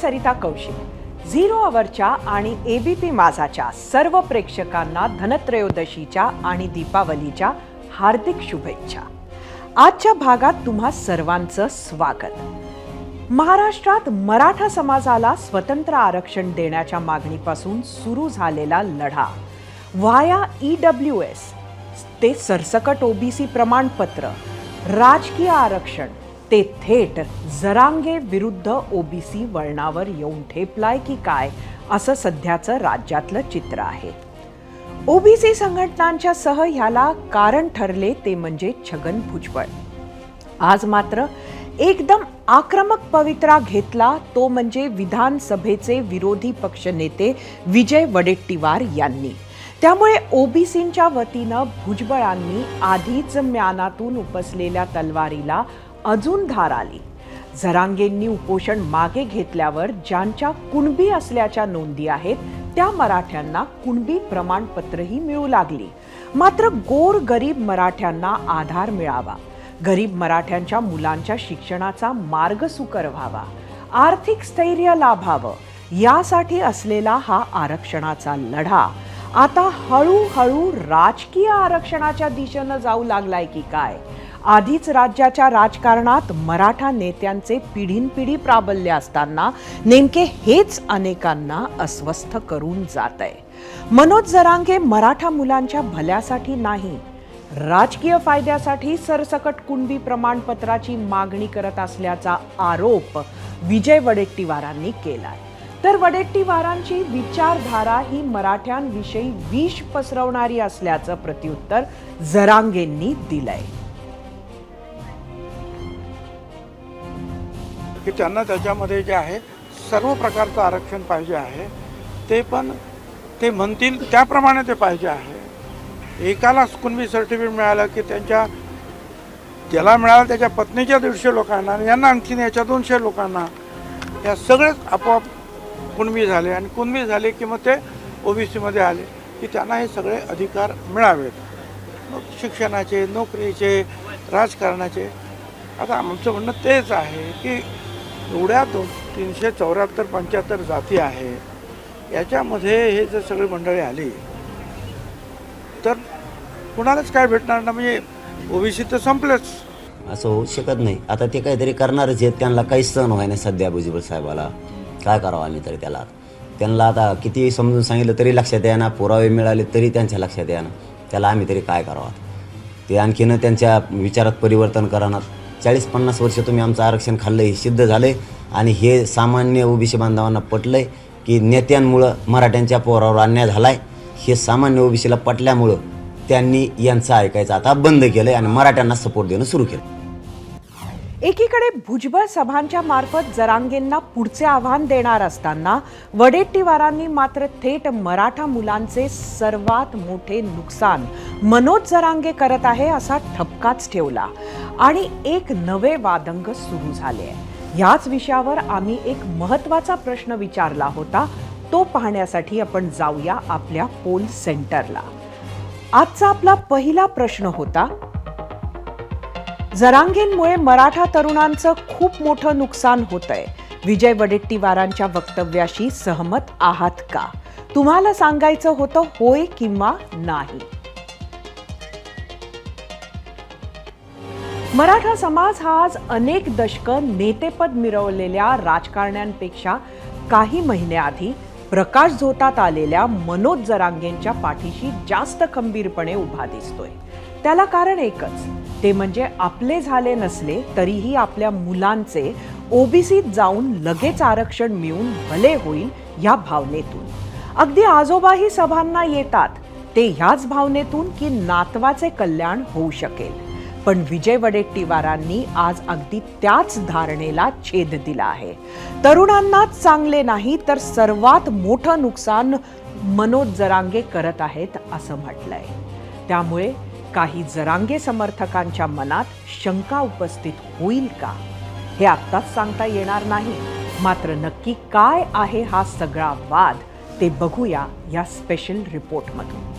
Sarita Kaushik. Zero अवरच्या आणि ABP माझाच्या सर्व प्रेक्षकांना धनत्रयोदशीच्या आणि दीपावलीच्या हार्दिक शुभेच्छा। आजच्या भागात तुम्हा सर्वांचं स्वागत। महाराष्ट्रात मराठा समाजाला स्वतंत्र आरक्षण देण्याच्या मागणीपासून सुरू झालेला लढा व्हाया EWS ते सरसकट ओबीसी प्रमाणपत्र, राजकीय आरक्षण ते थेट जरांगे विरुद्ध ओबीसी वळणावर येऊन ठेपलाय की काय असं सध्याचं राज्यातलं चित्र आहे। ओबीसी संघटनांच्या सह ह्याला कारण ठरले ते म्हणजे छगन भुजबळ। आज मात्र एकदम आक्रमक पवित्रा घेतला तो म्हणजे विधानसभेचे विरोधी पक्षनेते विजय वडेट्टीवार यांनी। त्यामुळे ओबीसींच्या वतीनं भुजबळांनी आधीच म्यानातून उपसलेल्या तलवारीला अजून धार आली। जरांगेंनी उपोषण मागे घेतल्यावर ज्यांच्या कुणबी असल्याच्या नोंदी आहेत त्या मराठ्यांना कुणबी प्रमाणपत्रही मिळू लागली। मात्र गोर गरीब मराठ्यांना आधार मिळावा, गरीब मराठ्यांच्या मुलांच्या शिक्षणाचा मार्ग सुकर व्हावा, आर्थिक स्थैर्य लाभावं यासाठी असलेला हा आरक्षणाचा लढा आता हळूहळू राजकीय आरक्षणाच्या दिशेनं जाऊ लागलाय की काय? आधीच राज्याच्या राजकारणात मराठा नेत्यांचे पिढीनपिढी प्राबल्य असताना नेमके हेच अनेकांना अस्वस्थ करून जातंय। मनोज जरांगे मराठा मुलांच्या भल्यासाठी नाही, राजकीय फायद्यासाठी सरसकट कुणबी प्रमाणपत्राची मागणी करत असल्याचा आरोप विजय वडेट्टीवारांनी केलाय। तर वडेट्टीवारांची विचारधारा ही मराठ्यांविषयी विष पसरवणारी असल्याचं प्रत्युत्तर जरांगेंनी दिलंय। की त्यांना त्याच्यामध्ये जे आहे सर्व प्रकारचं आरक्षण पाहिजे आहे, ते पण ते म्हणतील त्याप्रमाणे ते पाहिजे आहे। एकाला कुणबी सर्टिफिकेट मिळालं की त्याला मिळालं त्याच्या पत्नीच्या 150 लोकांना आणि यांना आणखीन याच्या 200 लोकांना, या सगळेच आपोआप कुणबी झाले आणि कुणबी झाले की मग ते ओबीसीमध्ये आले की त्यांना हे सगळे अधिकार मिळावेत, मग शिक्षणाचे, नोकरीचे, राजकारणाचे। आता आमचं म्हणणं तेच आहे की एवढ्या 374-75 जाती आहे, याच्यामध्ये हे जर सगळी मंडळी आली तर कुणालाच काय भेटणार ना, म्हणजे ओबीसी तर संपलेच। असं होऊ शकत नाही। आता ते काहीतरी करणारच आहेत, त्यांना काही सहन व्हाय नाही सध्या भुजबळ साहेबाला। काय करावं आम्ही तरी त्यांना आता किती समजून सांगितलं तरी लक्षात येईना, पुरावे मिळाले तरी त्यांच्या लक्षात येईना, त्याला आम्ही तरी काय करावं? ते आणखीन त्यांच्या विचारात परिवर्तन करणार। 40-50 वर्ष तुम्ही आमचं आरक्षण खाल्लं हे सिद्ध झालंय आणि हे सामान्य ओबीसी बांधवांना पटलंय की नेत्यांमुळं मराठ्यांच्या पोरावर अन्याय झालाय। हे सामान्य ओबीसीला पटल्यामुळं त्यांनी यांचं ऐकायचं आता बंद केलंय आणि मराठ्यांना सपोर्ट देणं सुरू केलं। एकीकडे भुजबळ सभांच्या मार्फत जरांगेंना पुढचे आव्हान देणार असताना वडेट्टीवारांनी मात्र थेट मराठा मुलांचे सर्वात मोठे नुकसान मनोज जरांगे करत आहे असा ठपकाच ठेवला आणि एक नवे वादंग सुरू झाले आहे। याच विषयावर आम्ही एक महत्त्वाचा प्रश्न विचारला होता, तो पाहण्यासाठी आपण जाऊया आपल्या पोल सेंटरला। आजचा आपला पहिला प्रश्न होता, जरांगेंमुळे मराठा तरुणांचं खूप मोठं नुकसान होतंय, विजय वडेट्टीवारांच्या वक्तव्याशी सहमत आहात का? तुम्हाला सांगायचं होतं होय किंवा नाही। मराठा समाज हा आज अनेक दशकं नेतेपद मिरवलेल्या राजकारण्यांपेक्षा काही महिन्याआधी प्रकाश झोतात आलेल्या मनोज जरांगेंच्या पाठीशी जास्त खंबीरपणे उभा दिसतोय। त्याला कारण एकच, ते म्हणजे आपले झाले नसले तरीही आपल्या मुलांचे ओबीसीत जाऊन लगेच आरक्षण मिळून भले होईल या भावनेतून। अगदी आजोबाही सभांना येतात ते ह्याच भावनेतून की नातवाचे कल्याण होऊ शकेल। पण विजय वडेट्टीवारांनी आज अगदी त्याच धारणेला छेद दिला आहे। तरुणांनाच चांगले नाही तर सर्वात मोठं नुकसान मनोज जरांगे करत आहेत असं म्हटलंय। त्यामुळे काही जरांगे समर्थकांच्या मनात शंका उपस्थित होईल का हे आत्ताच सांगता येणार नाही। मात्र नक्की काय आहे हा सगळा वाद ते बघूया या स्पेशल रिपोर्टमधून।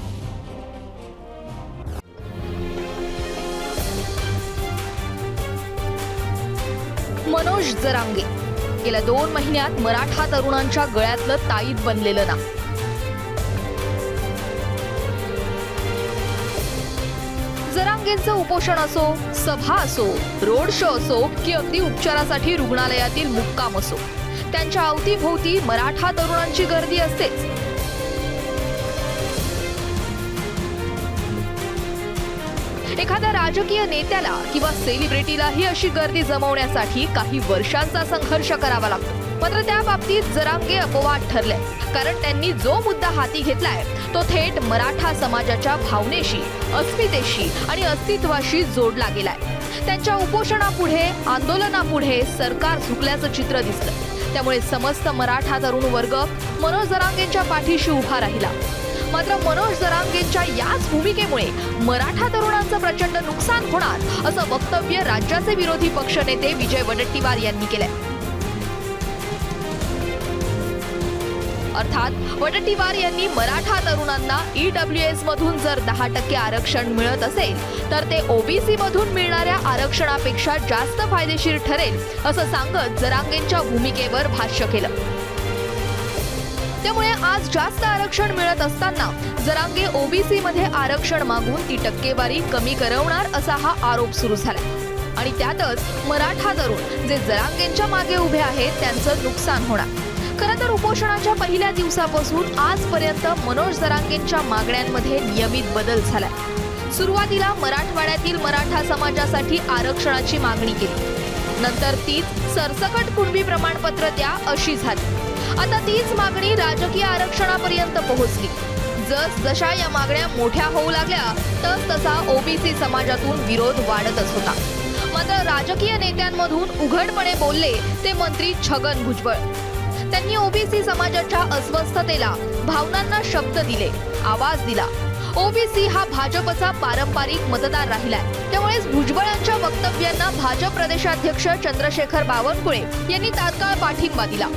मनोज जरांगे गेल्या 2 महिन्यात मराठा तरुणांच्या गळ्यातलं ताईत बनलेलं ना. जरांगेंचं उपोषण असो, सभा असो, रोड शो असो की अगदी उपचारासाठी रुग्णालयातील मुक्काम असो, त्यांच्या अवतीभोवती मराठा तरुणांची गर्दी असतेच. एखाद्या राजकीय नेत्याला किंवा सेलिब्रिटीलाही अशी गर्दी जमवण्यासाठी काही वर्षांचा संघर्ष करावा लागतो. मात्र त्या बाबतीत जरांगे अपवाद ठरले, कारण त्यांनी जो मुद्दा हाती घेतलाय तो थेट मराठा समाजाच्या भावनेशी, अस्मितेशी आणि अस्तित्वाशी जोडला गेलाय. त्यांच्या उपोषणापुढे, आंदोलनापुढे सरकार झुकल्याचं चित्र दिसतं. त्यामुळे समस्त मराठा तरुण वर्ग मनोज जरांगेंच्या पाठीशी उभा राहिला. मात्र मनोज जरांगेंच्या याच भूमिकेमुळे मराठा तरुणांचं प्रचंड नुकसान होणार असं वक्तव्य राज्याचे विरोधी पक्षनेते विजय वडेट्टीवार यांनी केलंय. अर्थात वडेट्टीवार यांनी मराठा तरुणांना EWS मधून जर 10% आरक्षण मिळत असेल तर ते OBC मधून मिळणाऱ्या आरक्षणापेक्षा जास्त फायदेशीर ठरेल असं सांगत जरांगेंच्या भूमिकेवर भाष्य केलं. त्यामुळे आज जास्त आरक्षण मिळत असताना जरांगे OBC मध्ये आरक्षण मागून ती टक्केवारी कमी करवणार असा हा आरोप सुरू झाला. आणि त्यातच मराठा तरुण जे जरांगेंच्या मागे उभे आहेत त्यांचं नुकसान होणार. खरं तर उपोषणाच्या पहिल्या दिवसापासून आजपर्यंत मनोज जरांगेंच्या मागण्यांमध्ये नियमित बदल झालाय. सुरुवातीला मराठवाड्यातील मराठा समाजासाठी आरक्षणाची मागणी केली, नंतर तीच सरसकट कुणबी प्रमाणपत्र द्या अशी झाली. आता तीच मागणी राजकीय आरक्षणापर्यंत पोहोचली. जसजशा या मागण्या मोठ्या होऊ लागल्या तसा OBC समाजातून विरोध वाढतच होता. मात्र राजकीय नेत्यांमधून उघडपणे बोलले ते मंत्री छगन भुजबळ. त्यांनी OBC समाजाच्या अस्वस्थतेला, भावनांना शब्द दिले, आवाज दिला. OBC हा भाजपचा पारंपरिक मतदार राहिलाय. त्यामुळेच भुजबळांच्या वक्तव्यांना भाजप प्रदेशाध्यक्ष चंद्रशेखर बावनकुळे यांनी तात्काळ पाठिंबा दिला.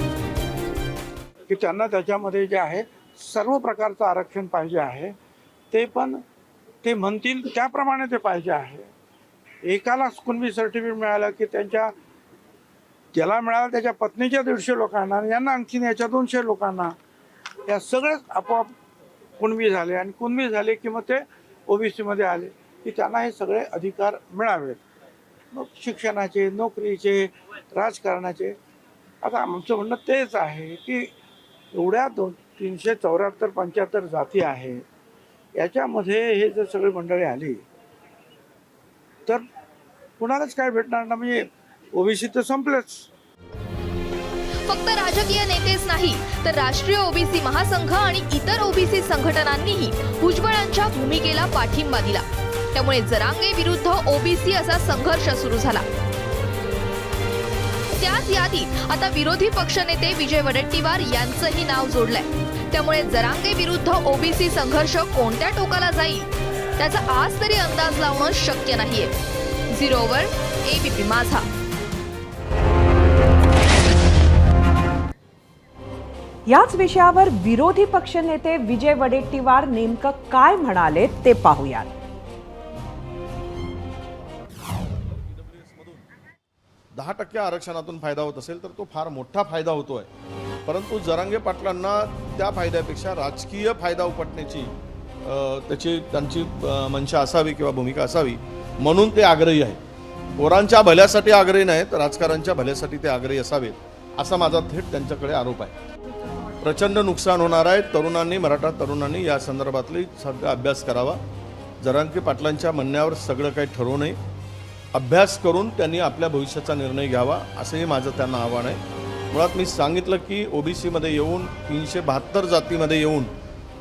की त्यांना त्याच्यामध्ये जे आहे सर्व प्रकारचं आरक्षण पाहिजे आहे, ते पण ते म्हणतील त्याप्रमाणे ते पाहिजे आहे. एकाला कुणबी सर्टिफिकेट मिळालं की त्यांच्या ज्याला मिळालं त्याच्या पत्नीच्या 150 लोकांना, यांना आणखीन याच्या 200 लोकांना, या सगळेच आपोआप कुणबी झाले. आणि कुणबी झाले की मग ते OBC मध्ये आले की त्यांना हे सगळे अधिकार मिळावेत. मग शिक्षणाचे, नोकरीचे, राजकारणाचे. आता आमचं म्हणणं तेच आहे की एवढ्या 374-75 जाती आहे, याच्यामध्ये हे जर सगळी मंडळी आली तर कुणालाच काय भेटणार ना. म्हणजे OBC तर संपलेच. फक्त राजकीय नेतेच नाही तर राष्ट्रीय OBC महासंघ आणि इतर OBC संघटनांनीही भुजबळांच्या भूमिकेला पाठिंबा दिला. त्यामुळे जरांगे विरुद्ध OBC असा संघर्ष सुरू झाला. त्याच यादीत आता विरोधी पक्षनेते विजय वडेट्टीवार यांचंही नाव जोडलंय. त्यामुळे जरांगे विरुद्ध OBC संघर्ष कोणत्या टोकाला जाईल त्याचा आज तरी अंदाज लावणं शक्य नाहीये. 0वर ABP माझा. याच विषयावर विरोधी पक्षनेते विजय वडेट्टीवार नेमकं काय म्हणाले ते पाहूयात. 10% आरक्षणातून फायदा होत असेल तर तो फार मोठा फायदा होतोय. परंतु जरांगे पाटलांना त्या फायद्यापेक्षा राजकीय फायदा उपटण्याची त्यांची मंशा असावी किंवा भूमिका असावी म्हणून ते आग्रही आहेत. पोरांच्या भल्यासाठी आग्रही नाहीत, राजकारणाच्या भल्यासाठी ते आग्रही असावेत असा माझा थेट त्यांच्याकडे आरोप आहे. प्रचंड नुकसान होणार आहे. तरुणांनी, मराठा तरुणांनी या संदर्भातली सगळा अभ्यास करावा. जरांगे पाटलांच्या म्हणण्यावर सगळं काही ठरवू नये. अभ्यास करून त्यांनी आपल्या भविष्याचा निर्णय घ्यावा असंही माझं त्यांना आव्हान आहे. मुळात मी सांगितलं की OBC मध्ये येऊन 372 जातीमध्ये येऊन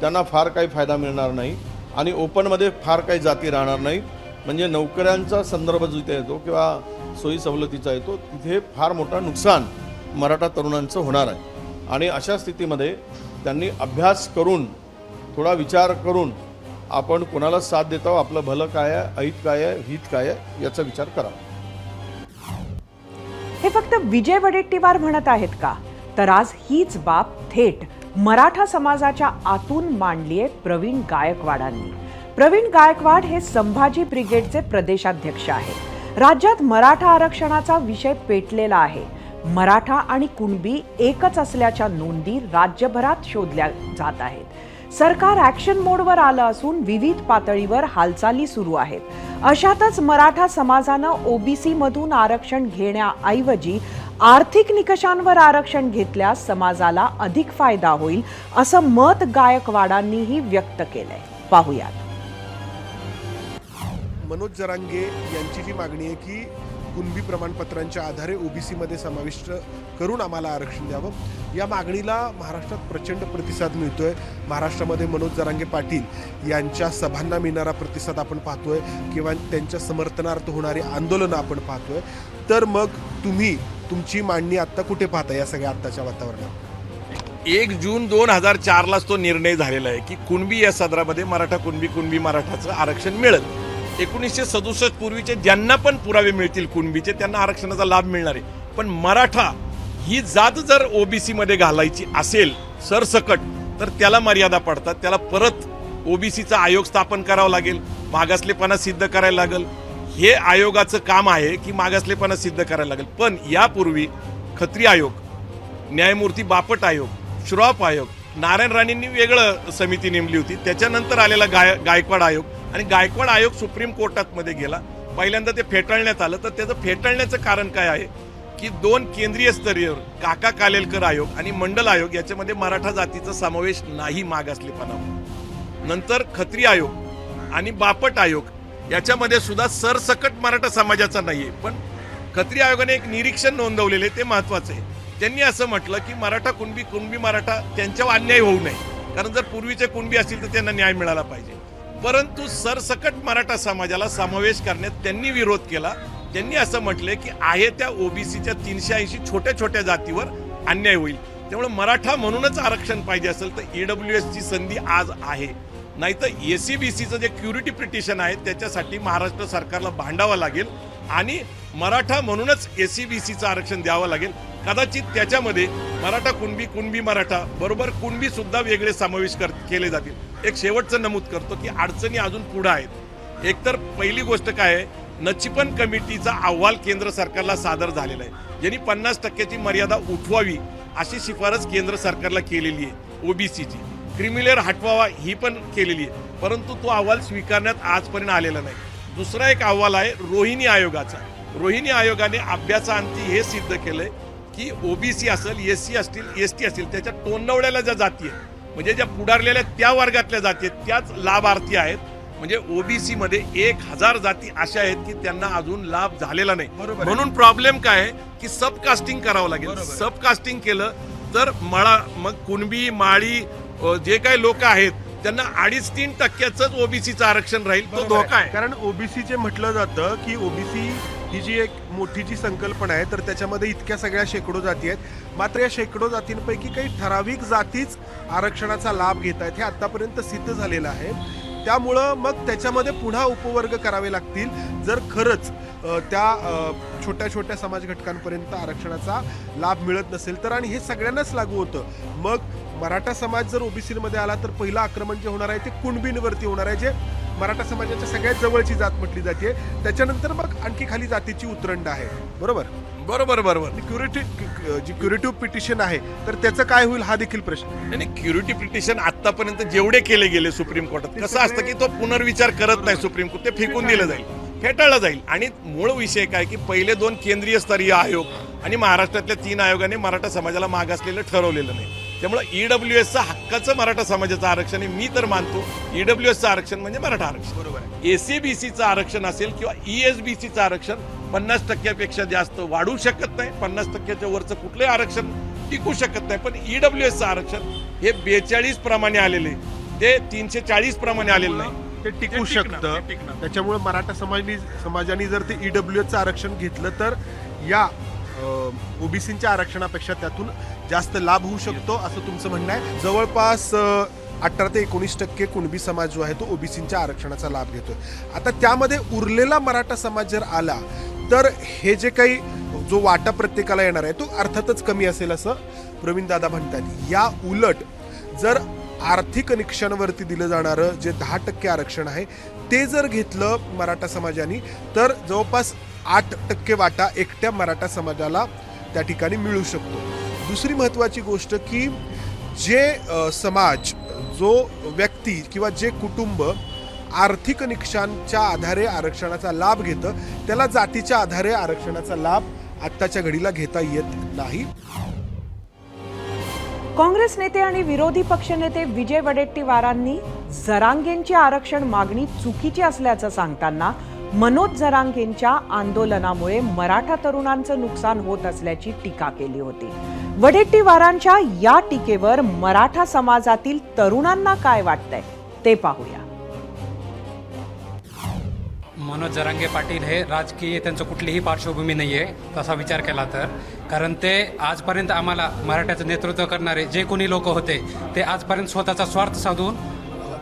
त्यांना फार काही फायदा मिळणार नाही आणि ओपनमध्ये फार काही जाती राहणार नाहीत. म्हणजे नोकऱ्यांचा संदर्भ जिथे येतो किंवा सोयी सवलतीचा येतो तिथे फार मोठा नुकसान मराठा तरुणांचं होणार आहे. आणि अशा स्थितीमध्ये त्यांनी अभ्यास करून, थोडा विचार करून आपण कोणाला साथ देतो, आपलं भलं काय आहे, अहित काय आहे, हित काय आहे याचा विचार करावा. हे फक्त विजय वडेट्टीवार म्हणत आहेत का? तर आज हीच बाब थेट मराठा समाजाच्या आतून मांडलीये प्रवीण गायकवाडांनी. प्रवीण गायकवाड हे संभाजी ब्रिगेडचे प्रदेशाध्यक्ष आहेत. राज्यात मराठा आरक्षणाचा विषय पेटलेला आहे. मराठा आणि कुणबी एकच असल्याच्या नोंदी राज्यभरात शोधल्या जात आहेत. सरकार ॲक्शन मोडवर आलं असून विविध पातळीवर हालचाली सुरू आहेत. अशातच मराठा समाजानं ओबीसी मधून आरक्षण घेण्याऐवजी आर्थिक निकषांवर आरक्षण घेतल्यास समाजाला अधिक फायदा होईल असं मत गायकवाडांनीही व्यक्त केलंय. पाहूयात. मनोज जरांगे यांची जी मागणी आहे की कुणबी प्रमाणपत्रांच्या आधारे ओबीसीमध्ये समाविष्ट करून आम्हाला आरक्षण द्यावं, या मागणीला महाराष्ट्रात प्रचंड प्रतिसाद मिळतोय. महाराष्ट्रामध्ये मनोज जरांगे पाटील यांच्या सभांना मिळणारा प्रतिसाद आपण पाहतोय किंवा त्यांच्या समर्थनार्थ होणारी आंदोलनं आपण पाहतोय. तर मग तुम्ही तुमची मांडणी आत्ता कुठे पाहता या सगळ्या आत्ताच्या वातावरणात? 1 जून 2004लाच तो निर्णय झालेला आहे की कुणबी या सदरामध्ये मराठा कुणबी मराठाचं आरक्षण मिळेल. 1967 पूर्वीचे ज्यांना पण पुरावे मिळतील कुणबीचे त्यांना आरक्षणाचा लाभ मिळणार आहे. पण मराठा ही जात जर ओबीसी मध्ये घालायची असेल सरसकट तर त्याला मर्यादा पडतात. त्याला परत ओबीसीचा आयोग स्थापन करावा लागेल, मागासलेपणा सिद्ध करायला लागेल. हे आयोगाचं काम आहे की मागासलेपणा सिद्ध करायला लागेल. पण यापूर्वी खत्री आयोग, न्यायमूर्ती बापट आयोग, श्रॉफ आयोग, नारायण राणेंनी वेगळं समिती नेमली होती. त्याच्यानंतर आलेला गायकवाड आयोग, आणि गायकवाड आयोग सुप्रीम कोर्टात मध्ये गेला. पहिल्यांदा ते फेटाळण्यात आलं. तर त्याचं फेटाळण्याचं कारण काय आहे की 2 केंद्रीय स्तरीयवर काका कालेलकर आयोग आणि मंडल आयोग याच्यामध्ये मराठा जातीचा समावेश नाही मागासलेपणा. नंतर खत्री आयोग आणि बापट आयोग याच्यामध्ये सुद्धा सरसकट मराठा समाजाचा नाहीये. पण खत्री आयोगाने एक निरीक्षण नोंदवलेले ते महत्वाचं आहे. त्यांनी असं म्हटलं की मराठा कुणबी मराठा त्यांच्यावर अन्याय होऊ नये, कारण जर पूर्वीचे कुणबी असतील तर त्यांना न्याय मिळाला पाहिजे. परंतु सरसकट मराठा समाजाला समावेश करण्यात त्यांनी विरोध केला. त्यांनी असं म्हटले की आहे त्या ओबीसीच्या 380 छोट्या छोट्या जातीवर अन्याय होईल. त्यामुळे मराठा म्हणूनच आरक्षण पाहिजे असेल तर ईडब्ल्यूएसची संधी आज आहे. नाहीतर एसीबीसीचं जे क्युरिटी पिटिशन आहे त्याच्यासाठी महाराष्ट्र सरकारला भांडावं लागेल आणि मराठा म्हणूनच एसीबीसीचं आरक्षण द्यावं लागेल. कदाचित त्याच्यामध्ये मराठा कुणबी मराठा बरोबर कुणबी सुद्धा वेगळे समावेश केले जातील. एक शेवटचं नमूद करतो की अडचणी अजून पुढे आहेत. एकतर पहिली गोष्ट काय आहे, नचिपन कमिटीचा अहवाल केंद्र सरकारला सादर झालेला आहे, ज्यांनी 50% मर्यादा उठवावी अशी शिफारस केंद्र सरकारला केलेली आहे. ओबीसीची क्रिमिलेअर हटवावा ही पण केलेली आहे, परंतु तो अहवाल स्वीकारण्यात आजपर्यंत आलेला नाही. दुसरा एक अहवाल आहे रोहिणी आयोगाचा. रोहिणी आयोगाने अभ्यासाअंती हे सिद्ध केलंय की ओबीसी असेल, एससी असतील, एसटी असतील, त्याच्या टोंडवलेल्या ज्या जाती आहेत म्हणजे ज्या पुढारलेल्या त्या वर्गातल्या जाती आहेत त्याच लाभार्थी आहेत. म्हणजे ओबीसी मध्ये 1000 जाती अशा आहेत की त्यांना अजून लाभ झालेला नाही. म्हणून प्रॉब्लेम काय आहे की सबकास्टिंग करावं लागेल. सबकास्टिंग केलं तर मग कुणबी माळी जे काही लोक आहेत त्यांना 2.5-3% ओबीसीचं आरक्षण राहील. तो धोका आहे. कारण ओबीसीचे म्हटलं जातं की ओबीसी ही जी एक मोठी जी संकल्पना आहे तर त्याच्यामध्ये इतक्या सगळ्या शेकडो जाती आहेत. मात्र या शेकडो जातींपैकी काही ठराविक जातीच आरक्षणाचा लाभ घेत आहेत हे आतापर्यंत सिद्ध झालेलं आहे. त्यामुळं मग त्याच्यामध्ये पुन्हा उपवर्ग करावे लागतील जर खरंच त्या छोट्या छोट्या समाज घटकांपर्यंत आरक्षणाचा लाभ मिळत नसेल तर. आणि हे सगळ्यांनाच लागू होतं. मग मराठा समाज जर ओबीसीमध्ये आला तर पहिलं आक्रमण जे होणार आहे ते कुणबींवरती होणार आहे, जे मराठा समाजाच्या सगळ्यात जवळची जात म्हटली जाते. त्याच्यानंतर मग आणखी खाली जातीची उतरंड आहे. बरोबर बरोबर बरोबर. क्युरेटिव्ह पिटिशन आहे तर त्याचं काय होईल हा देखील प्रश्न. आणि क्युरिटी पिटिशन आतापर्यंत जेवढे केले गेले सुप्रीम कोर्टात कसं असतं की तो पुनर्विचार करत नाही सुप्रीम कोर्ट, ते फेकून दिलं जाईल, फेटाळलं जाईल. आणि मूळ विषय काय की पहिले 2 केंद्रीय स्तरीय आयोग आणि महाराष्ट्रातल्या 3 आयोगाने मराठा समाजाला मागासलेलं ठरवलेलं नाही. त्यामुळे ईडब्ल्यूएसचं हक्काचं मराठा समाजाचं आरक्षण आहे. मी तर मानतो ईडब्ल्यूएसचं आरक्षण म्हणजे मराठा आरक्षण. बरोबर. एसीबीसीचं आरक्षण असेल किंवा ईएसबीसीचं आरक्षण 50%पेक्षा जास्त वाढू शकत नाही. 50%च्या वरचं कुठलंही आरक्षण टिकू शकत नाही. पण ईडब्ल्यूएसचं आरक्षण हे 42 प्रमाणे आलेले, ते 340 प्रमाणे आलेलं नाही. ते टिकू शकतं. त्याच्यामुळे मराठा समाजाने जर ते ईडब्ल्यूएसचं आरक्षण घेतलं तर या ओबीसीच्या आरक्षणापेक्षा त्यातून जास्त लाभ होऊ शकतो असं तुमचं म्हणणं आहे. जवळपास 18 ते 19% कुणबी समाज जो आहे तो ओबीसीच्या आरक्षणाचा लाभ घेतोय. आता त्यामध्ये उरलेला मराठा समाज जर आला तर हे जे काही जो वाटा प्रत्येकाला येणार आहे तो अर्थातच कमी असेल असं प्रवीण दादा म्हणतात. या उलट जर आर्थिक निकषांवरती दिलं जाणारं जे 10% आरक्षण आहे ते जर घेतलं मराठा समाजाने तर जवळपास 8% वाटा एकट्या मराठा समाजाला त्या ठिकाणी मिळू शकतो. दुसरी महत्त्वाची गोष्ट की जे समाज, जो व्यक्ती किंवा जे कुटुंब आर्थिक निकषांच्या आधारे आरक्षणाचा लाभ घेतं, त्याला जातीच्या आधारे आरक्षणाचा लाभ आत्ताच्या घडीला घेता येत नाही. काँग्रेस नेते आणि विरोधी पक्षनेते विजय वडेट्टीवारांनी जरांगेंची आरक्षण मागणी चुकीची असल्याचं सांगताना मनोज जरांगेंच्या आंदोलनामुळे मराठा तरुणांचं नुकसान होत असल्याची टीका केली होती. वडेट्टीवारांच्या या टीकेवर मराठा समाजातील तरुणांना काय वाटतंय ते पाहूया. मनोज जरांगे पाटील हे राजकीय त्यांचं कुठलीही पार्श्वभूमी नाही आहे तसा विचार केला तर, कारण ते आजपर्यंत आम्हाला मराठ्याचं नेतृत्व करणारे जे कोणी लोक होते ते आजपर्यंत स्वतःचा स्वार्थ साधून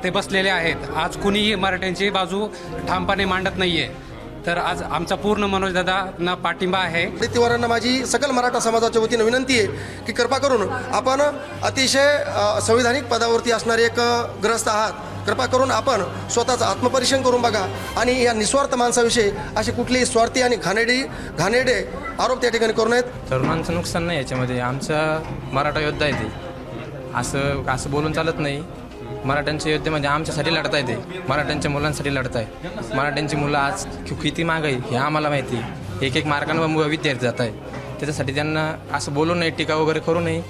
ते बसलेले आहेत. आज कुणीही मराठ्यांची बाजू ठामपणे मांडत नाही आहे. तर आज आमचा पूर्ण मनोजदादांना पाठिंबा आहे. वडेट्टीवारांना माझी सकल मराठा समाजाच्या वतीनं विनंती आहे की कृपा करून आपण अतिशय संविधानिक पदावरती असणारे एक ग्रस्त आहात. कृपा करून आपण स्वतःचं आत्मपरीक्षण करून बघा आणि या निस्वार्थ माणसाविषयी असे कुठलेही स्वार्थी आणि घाणेरडे आरोप त्या ठिकाणी करू नयेत. तरुणांचं नुकसान नाही याच्यामध्ये. आमचा मराठा योद्धा आहे ते, असं बोलून चालत नाही. मराठ्यांचे योद्धे म्हणजे आमच्यासाठी लढत आहे ते, मराठ्यांच्या मुलांसाठी लढत आहे. मराठ्यांची मुलं आज किती माग आहे हे आम्हाला माहिती. एक मार्गांवर विद्यार्थी जात आहे, त्याच्यासाठी त्यांना असं बोलू नये, टीका वगैरे करू नये.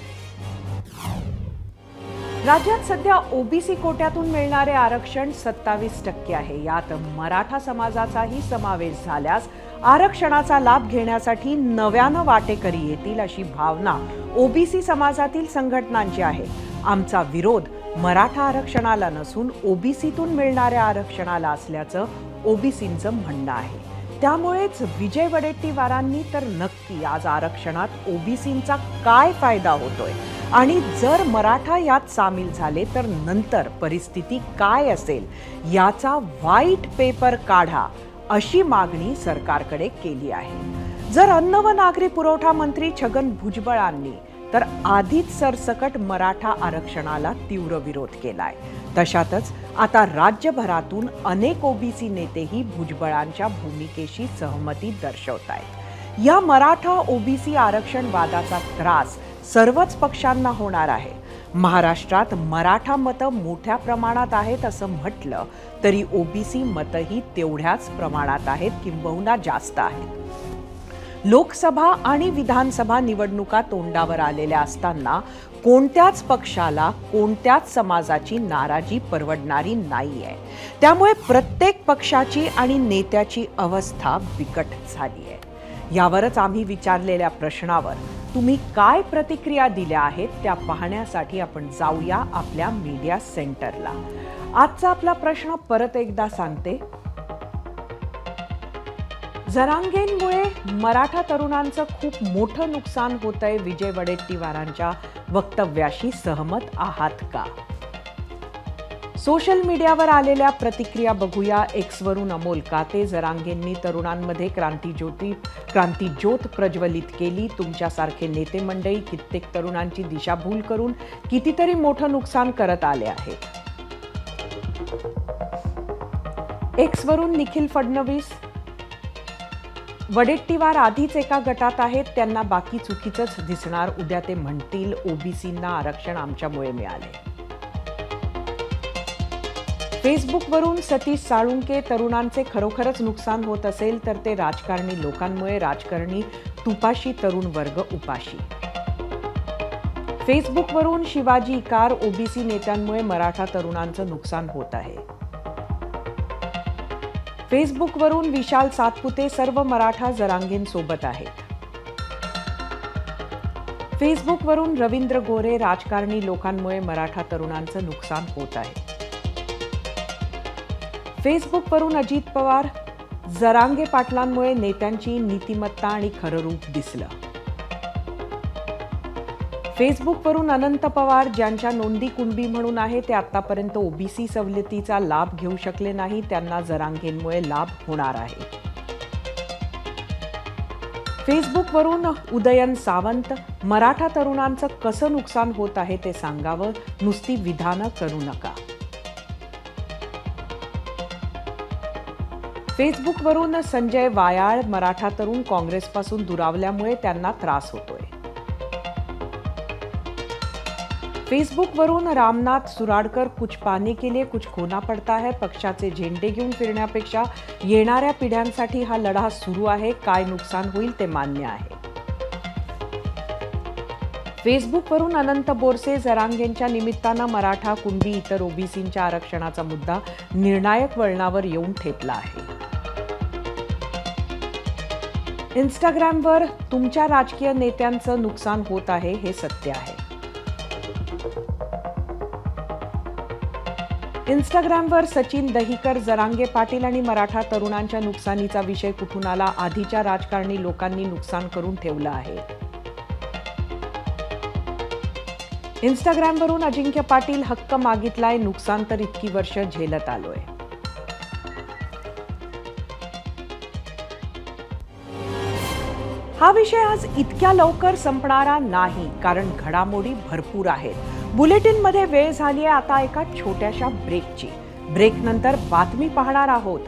राज्यात सध्या ओबीसी कोट्यातून मिळणारे आरक्षण 27% आहे. यात मराठा समाजाचाही समावेश झाल्यास आरक्षणाचा लाभ घेण्यासाठी नव्यानं वाटेकरी येतील अशी भावना ओबीसी समाजातील संघटनांची आहे. आमचा विरोध मराठा आरक्षणाला नसून ओबीसीतून मिळणाऱ्या आरक्षणाला असल्याचं ओबीसींचं म्हणणं आहे. त्यामुळेच विजय वडेट्टीवारांनी तर नक्की आज आरक्षणात ओबीसींचा काय फायदा होतोय आणि जर मराठा यात सामील झाले तर नंतर परिस्थिती काय असेल याचा व्हाईट पेपर काढा अशी मागणी सरकारकडे केली आहे. जर अन्न व नागरी पुरवठा मंत्री छगन भुजबळांनी तर आधीच सरसकट मराठा आरक्षणाला तीव्र विरोध केलाय, तशातच आता राज्यभरातून अनेक ओबीसी नेतेही भुजबळांच्या भूमिकेशी सहमती दर्शवत आहेत. या मराठा ओबीसी आरक्षण वादाचा त्रास सर्वच पक्षांना होणार आहे. महाराष्ट्रात मराठा मतं मोठ्या प्रमाणात आहेत असं म्हटलं तरी ओबीसी मतही तेवढ्याच प्रमाणात आहेत, किंबहुना जास्त आहेत. लोकसभा आणि विधानसभा निवडणुका तोंडावर आलेल्या असताना कोणत्याच पक्षाला कोणत्याच समाजाची नाराजी परवडणारी नाहीये. त्यामुळे प्रत्येक पक्षाची आणि नेत्याची अवस्था बिकट झाली आहे. यावरच आम्ही विचारलेल्या प्रश्नावर तुम्ही काय प्रतिक्रिया दिल्या आहेत त्या पाहण्यासाठी आपण जाऊया आपल्या मीडिया सेंटरला. आजचा आपला प्रश्न परत एकदा सांगते. जरांगेंमुळे मराठा तरुणांचं खूप मोठं नुकसान होतंय. विजय वडेट्टीवारांच्या वक्तव्याशी सहमत आहात का? सोशल मीडियावर आलेल्या प्रतिक्रिया बघूया. एक्सवरून अमोल काते, जरांगेंनी तरुणांमध्ये क्रांतीज्योत प्रज्वलित केली. तुमच्यासारखे नेते मंडळी कित्येक तरुणांची दिशाभूल करून कितीतरी मोठं नुकसान करत आले आहेत. एक्सवरून निखिल फडणवीस, वडेट्टीवार आधीच एका गटात आहेत, त्यांना बाकी चुकीचंच दिसणार. उद्या ते म्हणतील ओबीसींना आरक्षण आमच्यामुळे मिळाले. फेसबुकवरून सतीश साळुंके, तरुणांचे खरोखरच नुकसान होत असेल तर ते राजकारणी लोकांमुळे. राजकारणी तुपाशी, तरुण वर्ग उपाशी. फेसबुकवरून शिवाजी इकार, ओबीसी नेत्यांमुळे मराठा तरुणांचं नुकसान होत आहे. फेसबुकवरून विशाल सातपुते, सर्व मराठा जरांगेंसोबत आहेत. फेसबुकवरून रवींद्र गोरे, राजकारणी लोकांमुळे मराठा तरुणांचं नुकसान होत आहे. फेसबुकवरून अजित पवार, जरांगे पाटलांमुळे नेत्यांची नीतिमत्ता आणि खरं रूप दिसलं. फेसबुकवरून अनंत पवार, ज्यांच्या नोंदी कुणबी म्हणून आहे ते आतापर्यंत ओबीसी सवलतीचा लाभ घेऊ शकले नाही, त्यांना जरांगेंमुळे लाभ होणार आहे. फेसबुकवरून उदयन सावंत, मराठा तरुणांचं कसं नुकसान होत आहे ते सांगावं, नुसती विधानं करू नका. फेसबुकवरून संजय वायाळ, मराठा तरुण काँग्रेसपासून दुरावल्यामुळे त्यांना त्रास होतोय. फेसबुकवरून रामनाथ सुराडकर कुछ पाने के लिए कुछ खोना पडता है. पक्षाचे झेंडे घेऊन फिरण्यापेक्षा येणाऱ्या पिढ्यांसाठी हा लढा सुरू आहे. काय नुकसान होईल ते मान्य आहे. फेसबुकवरून अनंत बोरसे जरांगेंच्या निमित्तानं मराठा, कुणबी, इतर ओबीसींच्या आरक्षणाचा मुद्दा निर्णायक वळणावर येऊन ठेपला आहे. इंस्टाग्रामवर तुमच्या राजकीय नेत्यांचं नुकसान होत आहे हे सत्य आहे. इंस्टाग्रामवर सचिन दहिकर, जरांगे पाटील आणि मराठा तरुणांच्या नुकसानीचा विषय कुठून आला? आधीच्या राजकारणी लोकांनी नुकसान करून ठेवलं आहे. इंस्टाग्रामवरून अजिंक्य पाटील, हक्क मागितलाय, नुकसान तर इतकी वर्ष झेलत आलोय. हा विषय आज इतक्या लवकर संपणारा नाही, कारण घडामोडी भरपूर आहेत. बुलेटिनमध्ये वेळ झाली आहे आता एका छोट्याशा ब्रेकची. ब्रेकनंतर बातमी पाहणार आहोत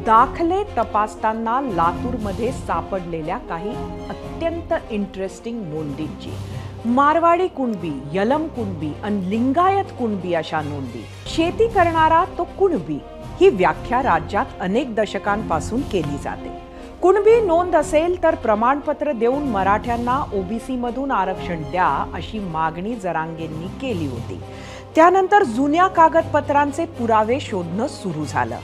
दाखले तपासताना लातूरमध्ये सापडलेल्या काही अत्यंत इंटरेस्टिंग नोंदींची. मारवाडी कुणबी, यलम कुणबी आणि लिंगायत कुणबी अशा नोंदी. शेती करणारा तो कुणबी ही व्याख्या राज्यात अनेक दशकांपासून केली जाते. कुणबी नोंद असेल तर प्रमाणपत्र देऊन मराठ्यांना ओबीसी मधून आरक्षण द्या अशी मागणी जरांगेंनी केली होती. त्यानंतर जुन्या कागदपत्रांचे पुरावे शोधणं सुरू झालं.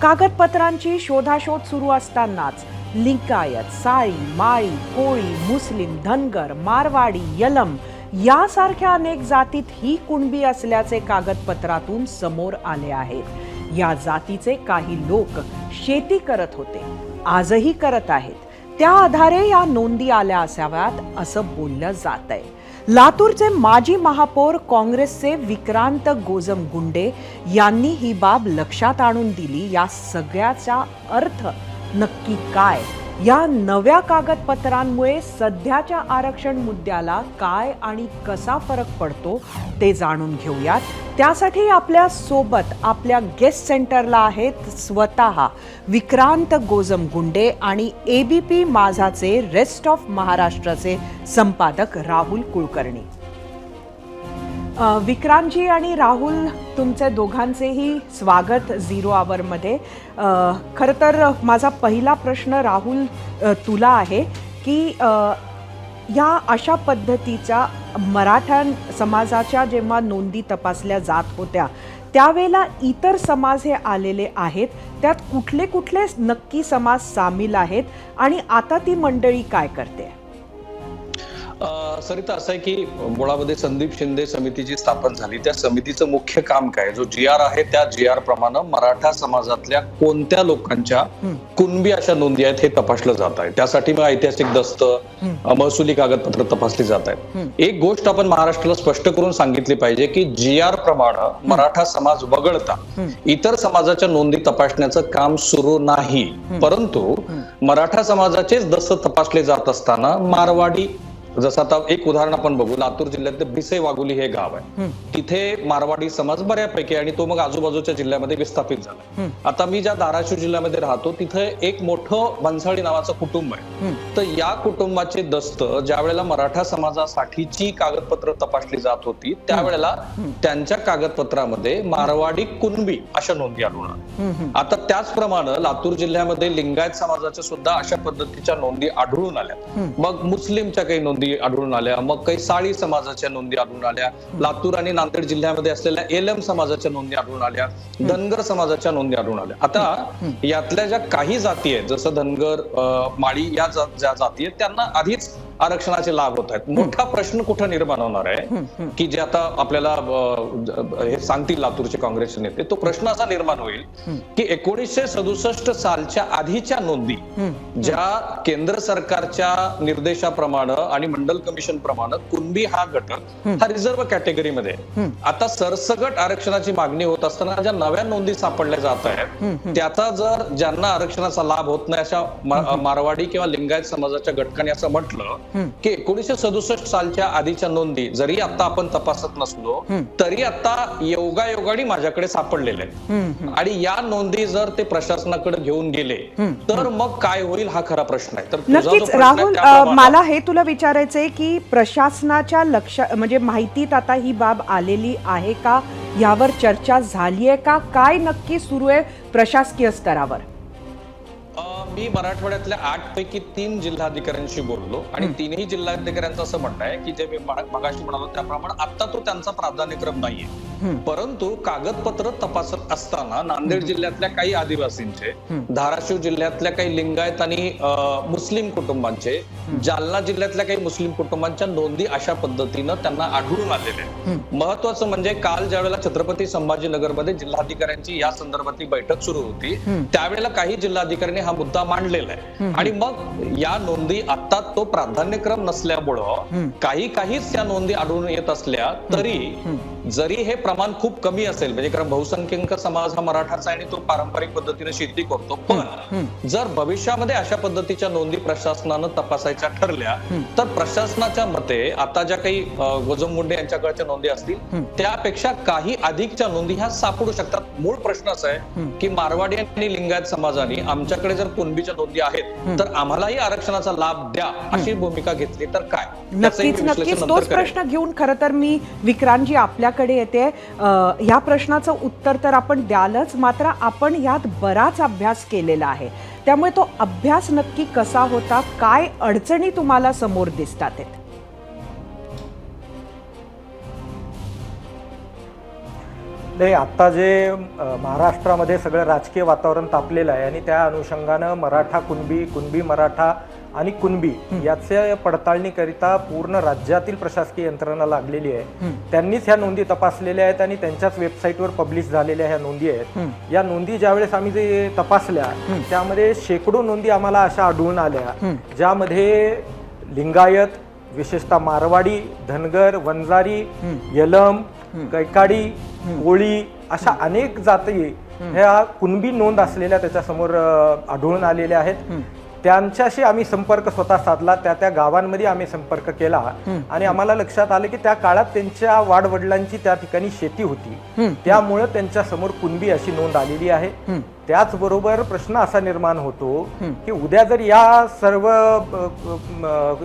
कागदपत्रांची शोधाशोध सुरू असतानाच लिंगायत, साळी, माळी, कोळी, मुस्लिम, धनगर, मारवाडी, यलम यासारख्या अनेक जातीत ही कुणबी असल्याचे कागदपत्रातून समोर आले आहेत. या जातीचे काही लोक शेती करत होते, आजही करत आहेत. त्या आधारे या नोंदी आल्या असाव्यात असं बोललं जात आहे. लातूरचे माजी महापौर काँग्रेसचे विक्रांत गोजमगुंडे यांनी ही बाब लक्षात आणून दिली. या सगळ्याचा अर्थ नक्की काय? या नव्या कागदपत्रांमुळे सध्याच्या आरक्षण मुद्द्याला काय आणि कसा फरक पडतो ते जाणून घेऊयात. त्यासाठी आपल्या सोबत आपल्या गेस्ट सेंटरला आहेत स्वतः विक्रांत गोजमगुंडे आणि एबीपी माझाचे रेस्ट ऑफ महाराष्ट्राचे संपादक राहुल कुलकर्णी. विक्रांतजी आणि राहुल, तुमचे दोघांचेही स्वागत झिरो आवरमध्ये. खरं तर माझा पहिला प्रश्न राहुल तुला आहे की या अशा पद्धतीच्या मराठा समाजाच्या जेव्हा नोंदी तपासल्या जात होत्या त्यावेळेला इतर समाज हे आलेले आहेत, त्यात कुठले कुठले नक्की समाज सामील आहेत आणि आता ती मंडळी काय करते? सरिता, असं आहे की मुळामध्ये संदीप शिंदे समिती जी स्थापन झाली त्या समितीचं मुख्य काम काय, जो GR आहे त्या GR प्रमाणे मराठा समाजातल्या कोणत्या लोकांच्या कुणबी अशा नोंदी आहेत हे तपासलं जात आहे. त्यासाठी मग ऐतिहासिक दस्त, महसुली कागदपत्र तपासली जात आहेत. एक गोष्ट आपण महाराष्ट्राला स्पष्ट करून सांगितली पाहिजे की GR प्रमाणे मराठा समाज वगळता इतर समाजाच्या नोंदी तपासण्याचं काम सुरू नाही. परंतु मराठा समाजाचेच दस्त तपासले जात असताना मारवाडी, जसं आता एक उदाहरण आपण बघू, लातूर जिल्ह्यातलं भिसे वाघोली हे गाव आहे, तिथे मारवाडी समाज बऱ्यापैकी आणि तो मग आजूबाजूच्या जिल्ह्यामध्ये विस्थापित झाला. आता मी ज्या धाराशिव जिल्ह्यामध्ये राहतो तिथे एक मोठं बनसाळी नावाचं कुटुंब आहे. तर या कुटुंबाचे दस्त ज्या वेळेला मराठा समाजासाठीची कागदपत्र तपासली जात होती त्यावेळेला त्यांच्या कागदपत्रामध्ये मारवाडी कुणबी अशा नोंदी आढळून आल्या. आता त्याचप्रमाणे लातूर जिल्ह्यामध्ये लिंगायत समाजाच्या सुद्धा अशा पद्धतीच्या नोंदी आढळून आल्या. मग मुस्लिमच्या काही नोंदी आढळून आल्या, मग काही साळी समाजाच्या नोंदी आढळून आल्या, लातूर आणि नांदेड जिल्ह्यामध्ये असलेल्या एलम समाजाच्या नोंदी आढळून आल्या, धनगर समाजाच्या नोंदी आढळून आल्या. आता यातल्या ज्या काही जाती आहेत, जसं धनगर, माळी या ज्या जाती आहेत त्यांना आधीच आरक्षणाचे लाभ होत आहेत. मोठा प्रश्न कुठं निर्माण होणार आहे की जे आता आपल्याला हे सांगतील लातूरचे काँग्रेसचे नेते, तो प्रश्न असा निर्माण होईल की 1967 सालच्या आधीच्या नोंदी ज्या केंद्र सरकारच्या निर्देशाप्रमाणे आणि मंडल कमिशन प्रमाणे कुणबी हा घटक हा रिझर्व्ह कॅटेगरीमध्ये, आता सरसकट आरक्षणाची मागणी होत असताना ज्या नव्या नोंदी सापडल्या जात आहेत त्याचा जर ज्यांना आरक्षणाचा लाभ होत नाही अशा मारवाडी किंवा लिंगायत समाजाच्या घटकांनी असं म्हटलं की 1967 सालच्या आधीच्या नोंदी जरी आता आपण तपासत नसलो तरी आता योगायोगाने माझ्याकडे सापडलेले आहेत आणि या नोंदी जर ते प्रशासनाकडे घेऊन गेले तर मग काय होईल हा खरा प्रश्न आहे. तर तुझा जो नक्कीच प्रश्न आहे राहुल, त्याप्रमाणे- मला हे तुला विचारायचंय की प्रशासनाच्या म्हणजे माहितीत आता ही बाब आलेली आहे का, यावर चर्चा झालीये का, काय नक्की सुरू आहे प्रशासकीय स्तरावर? मी मराठवाड्यातल्या 8 पैकी 3 जिल्हाधिकाऱ्यांशी बोललो आणि तीनही जिल्हाधिकाऱ्यांचं असं म्हणणं आहे की जे मी मगाशी म्हणालो त्याप्रमाणे आता तो त्यांचा प्राधान्यक्रम नाहीये, परंतु कागदपत्र तपासत असताना नांदेड जिल्ह्यातल्या काही आदिवासींचे, धाराशिव जिल्ह्यातल्या काही लिंगायत आणि मुस्लिम कुटुंबांचे, जालना जिल्ह्यातल्या काही मुस्लिम कुटुंबांच्या नोंदी अशा पद्धतीनं त्यांना आढळून आलेल्या आहेत. महत्वाचं म्हणजे काल ज्यावेळेला छत्रपती संभाजीनगरमध्ये जिल्हाधिकाऱ्यांची या संदर्भातली बैठक सुरू होती त्यावेळेला काही जिल्हाधिकाऱ्यांनी हा मुद्दा मांडलेला आहे आणि मग या नोंदी आता तो प्राधान्यक्रम नसल्यामुळं काहीच या नोंदी आढळून येत असल्या तरी जरी हे प्रमाण खूप कमी असेल, म्हणजे कारण बहुसंख्याक समाज हा मराठाचा आहे आणि तो पारंपरिक पद्धतीने शेती करतो, पण जर भविष्यामध्ये अशा पद्धतीच्या नोंदी प्रशासनानं तपासायच्या ठरल्या तर प्रशासनाच्या मते आता ज्या काही गौतम मुंडे यांच्याकडच्या नोंदी असतील त्यापेक्षा काही अधिकच्या नोंदी ह्या सापडू शकतात. मूळ प्रश्न असा आहे की मारवाडी आणि लिंगायत समाजाने आमच्याकडे जर कुणबीच्या नोंदी आहेत तर आम्हालाही आरक्षणाचा लाभ द्या अशी भूमिका घेतली तर काय? नक्कीच तोच प्रश्न घेऊन खरं तर मी विक्रांतजी आपल्याकडे येते. या प्रश्नाचं उत्तर तर आपण द्यालच, मात्र आपण यात बराच अभ्यास केलेला आहे, त्यामुळे तो अभ्यास नक्की कसा होता, काय अडचणी तुम्हाला समोर दिसतात आहेत? नाही, आता जे महाराष्ट्रामध्ये सगळं राजकीय वातावरण तापलेलं आहे आणि त्या अनुषंगानं मराठा कुणबी, कुणबी मराठा आणि कुणबी याच्या पडताळणीकरिता पूर्ण राज्यातील प्रशासकीय यंत्रणा लागलेली आहे. त्यांनीच ह्या नोंदी तपासलेल्या आहेत आणि त्यांच्याच वेबसाईटवर पब्लिश झालेल्या ह्या नोंदी आहेत. या नोंदी ज्यावेळेस आम्ही जे तपासल्या त्यामध्ये शेकडो नोंदी आम्हाला अशा आढळून आल्या ज्यामध्ये लिंगायत, विशेषतः मारवाडी, धनगर, वंजारी, यलम, कैकाडी, कोळी अशा अनेक जाती ह्या कुणबी नोंद असलेल्या त्याच्यासमोर आढळून आलेल्या आहेत. त्यांच्याशी आम्ही संपर्क स्वतः साधला, त्या गावांमध्ये आम्ही संपर्क केला आणि आम्हाला लक्षात आलं की त्या काळात त्यांच्या वाडवडिलांची त्या ठिकाणी शेती होती, त्यामुळे त्यांच्या समोर कुणबी अशी नोंद आलेली आहे. त्याचबरोबर प्रश्न असा निर्माण होतो की उद्या जर या सर्व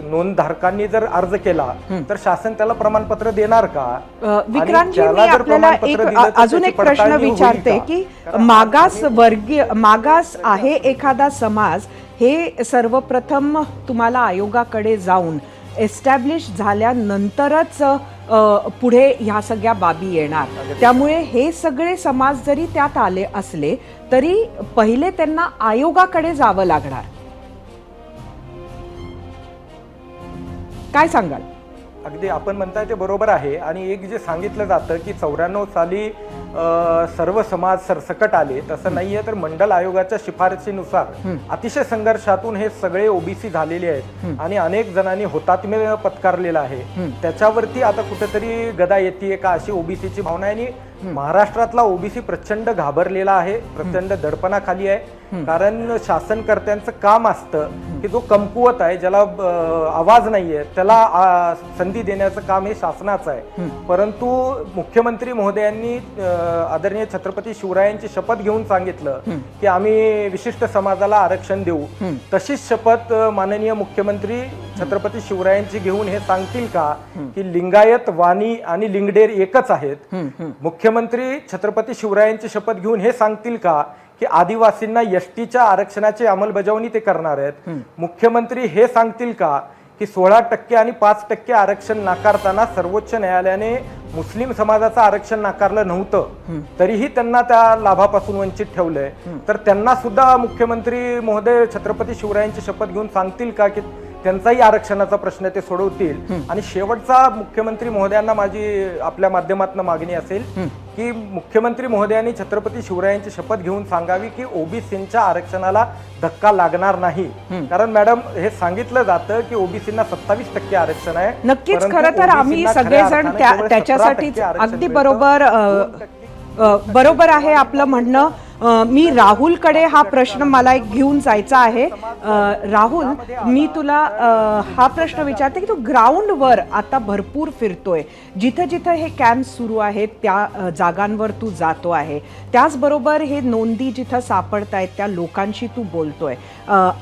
नोंदधारकांनी जर अर्ज केला तर शासन त्याला प्रमाणपत्र देणार का? विक्रांतजी, मी आपल्याला अजून एक प्रश्न विचारते की मागास आहे एखादा समाज, हे सर्वप्रथम तुम्हाला आयोगाकडे जाऊन एस्टॅब्लिश झाल्यानंतरच पुढे ह्या सगळ्या बाबी येणार, त्यामुळे हे सगळे समाज जरी त्यात आले असले तरी पहिले त्यांना आयोगाकडे जावं लागणार. काय सांगाल? अगदी आपण म्हणताय ते बरोबर आहे आणि एक जे सांगितलं जातं की 94 साली सर्व समाज सरसकट आले, तसं नाहीये. तर मंडल आयोगाच्या शिफारशीनुसार अतिशय संघर्षातून हे सगळे ओबीसी झालेले आहेत आणि अनेक जणांनी हुतात्म्य पत्कारलेलं आहे. त्याच्यावरती आता कुठेतरी गदा येते का अशी ओबीसीची भावना आहे आणि महाराष्ट्रातला ओबीसी प्रचंड घाबरलेला आहे, प्रचंड दडपणाखाली आहे. कारण शासनकर्त्यांचं काम असतं की जो कमकुवत आहे, ज्याला आवाज नाहीये, त्याला संधी देण्याचं काम हे शासनाचं आहे. परंतु मुख्यमंत्री महोदयांनी आदरणीय छत्रपती शिवरायांची शपथ घेऊन सांगितलं की आम्ही विशिष्ट समाजाला आरक्षण देऊ. तशीच शपथ माननीय मुख्यमंत्री छत्रपती शिवरायांची घेऊन हे सांगतील का की लिंगायत, वाणी आणि लिंगडेर एकच आहेत? मुख्यमंत्री छत्रपती शिवरायांची शपथ घेऊन हे सांगतील का की आदिवासींना एसटीच्या आरक्षणाची अंमलबजावणी ते करणार आहेत? मुख्यमंत्री हे सांगतील का की 16% आणि 5% आरक्षण नाकारताना सर्वोच्च न्यायालयाने मुस्लिम समाजाचं आरक्षण नाकारलं नव्हतं तरीही त्यांना त्या लाभापासून वंचित ठेवलंय? तर त्यांना सुद्धा मुख्यमंत्री महोदय छत्रपती शिवरायांची शपथ घेऊन सांगतील का की त्यांचाही आरक्षणाचा प्रश्न ते सोडवतील? आणि शेवटचा मुख्यमंत्री महोदयांना माझी आपल्या माध्यमातून मागणी असेल की मुख्यमंत्री महोदयांनी छत्रपती शिवरायांची शपथ घेऊन सांगावी की ओबीसींच्या आरक्षणाला धक्का लागणार नाही. कारण मॅडम हे सांगितलं जातं की ओबीसींना 27% आरक्षण आहे. नक्कीच, खरं तर आम्ही सगळेजण त्याच्यासाठीच अगदी बरोबर आहे आपलं म्हणणं. मी राहुलकडे हा प्रश्न मला एक घेऊन जायचा आहे. राहुल, मी तुला हा प्रश्न विचारते की तू ग्राउंडवर आता भरपूर फिरतोय, जिथं जिथं हे कॅम्प सुरू आहेत त्या जागांवर तू जातो आहे, त्याचबरोबर हे नोंदी जिथं सापडत आहेत त्या लोकांशी तू बोलतोय.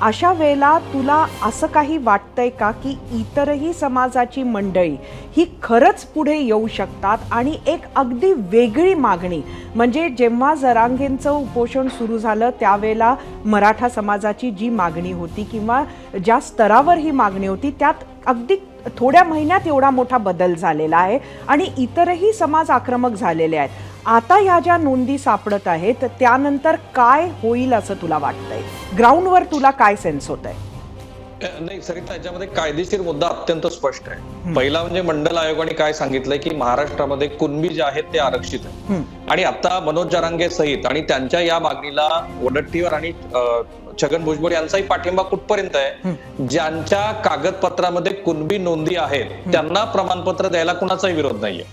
अशा वेळेला तुला असं काही वाटतंय का की इतरही समाजाची मंडळी ही खरंच पुढे येऊ शकतात आणि एक अगदी वेगळी मागणी, म्हणजे जेव्हा जरांगेंचं उपोषण सुरू झालं त्यावेळेला मराठा समाजाची जी मागणी होती किंवा ज्या स्तरावर ही मागणी होती त्यात अगदी थोड्या महिन्यात एवढा मोठा बदल झालेला आहे आणि इतरही समाज आक्रमक झालेले आहेत. आता ह्या ज्या नोंदी सापडत आहेत त्यानंतर काय होईल असं तुला वाटतंय? ग्राउंडवर तुला काय सेन्स होत आहे? नाही सरिता, याच्यामध्ये कायदेशीर मुद्दा अत्यंत स्पष्ट आहे. पहिला म्हणजे मंडल आयोगाने काय सांगितलंय की महाराष्ट्रामध्ये कुणबी जे आहेत ते आरक्षित आहे आणि आता मनोज जरांगे सहित आणि त्यांच्या या मागणीला वडट्टीवार आणि छगन भुजबळ यांचाही पाठिंबा कुठपर्यंत आहे, ज्यांच्या कागदपत्रामध्ये कुणबी नोंदी आहेत त्यांना प्रमाणपत्र द्यायला कुणाचाही विरोध नाहीये.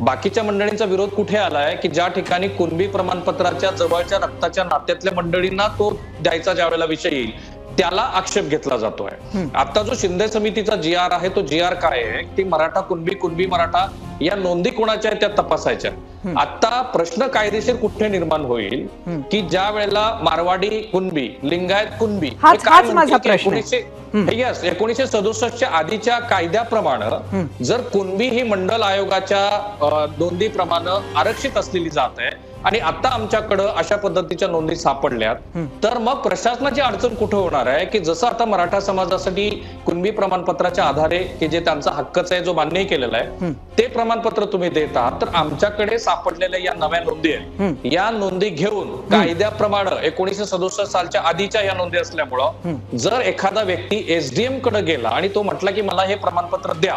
बाकीच्या मंडळींचा विरोध कुठे आलाय की ज्या ठिकाणी कुणबी प्रमाणपत्राच्या जवळच्या रक्ताच्या नात्यातल्या मंडळींना तो द्यायचा ज्या वेळेला विषय येईल त्याला आक्षेप घेतला जातोय. आता जो शिंदे समितीचा जी आर आहे तो जी आर काय आहे की मराठा कुणबी मराठा या नोंदी कोणाच्या आहेत त्या तपासायच्या. आता प्रश्न कायदेशीर कुठे निर्माण होईल की ज्या वेळेला मारवाडी कुणबी, लिंगायत कुणबी, 1967च्या आधीच्या कायद्याप्रमाणे जर कुणबी ही मंडल आयोगाच्या नोंदीप्रमाणे आरक्षित असलेली जात आहे आणि आता आमच्याकडे अशा पद्धतीच्या नोंदी सापडल्यात, तर मग प्रशासनाची अडचण कुठे होणार आहे की जसं आता मराठा समाजासाठी कुणबी प्रमाणपत्राच्या आधारे की जे त्यांचा हक्कच आहे जो मान्य केलेला आहे ते प्रमाणपत्र तुम्ही देत आहात, तर आमच्याकडे सापडलेल्या या नव्या नोंदी आहेत या नोंदी घेऊन कायद्याप्रमाणे 1967 सालच्या आधीच्या या नोंदी असल्यामुळं जर एखादा व्यक्ती एसडीएम कडे गेला आणि तो म्हटला की मला हे प्रमाणपत्र द्या,